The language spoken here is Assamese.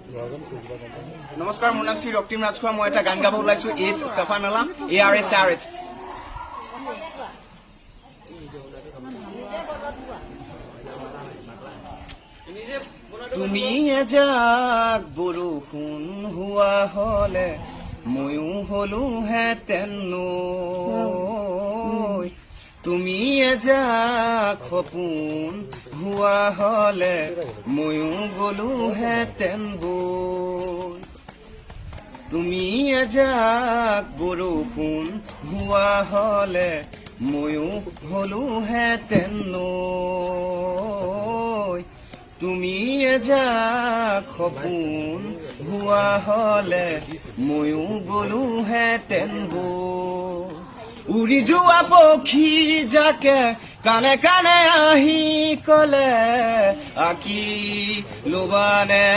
নমস্কাৰ, মোৰ নাম শ্ৰী ৰক্তিম ৰাজখোৱা। মই এটা গান গাব ওলাইছো, ইটছ চাফানালা ARSRH। তুমি এজাক বৰষুণ হোৱা হলে ময়ো হলোহেঁতেন নৈ। তুমি এজাক সপোন হোৱা হলে ময়ো গলোহেঁতেন বৈ। তুমি এজাক বৰষুণ হোৱা হলে ময়ো হলোহেঁতেন নৈ। তুমি এজাক সপোন হোৱা হলে ময়ো গলোহেঁতেন বৈ। উৰি যোৱা পক্ষী যাকে কানে কানে আহি কলে আঁকি লবানে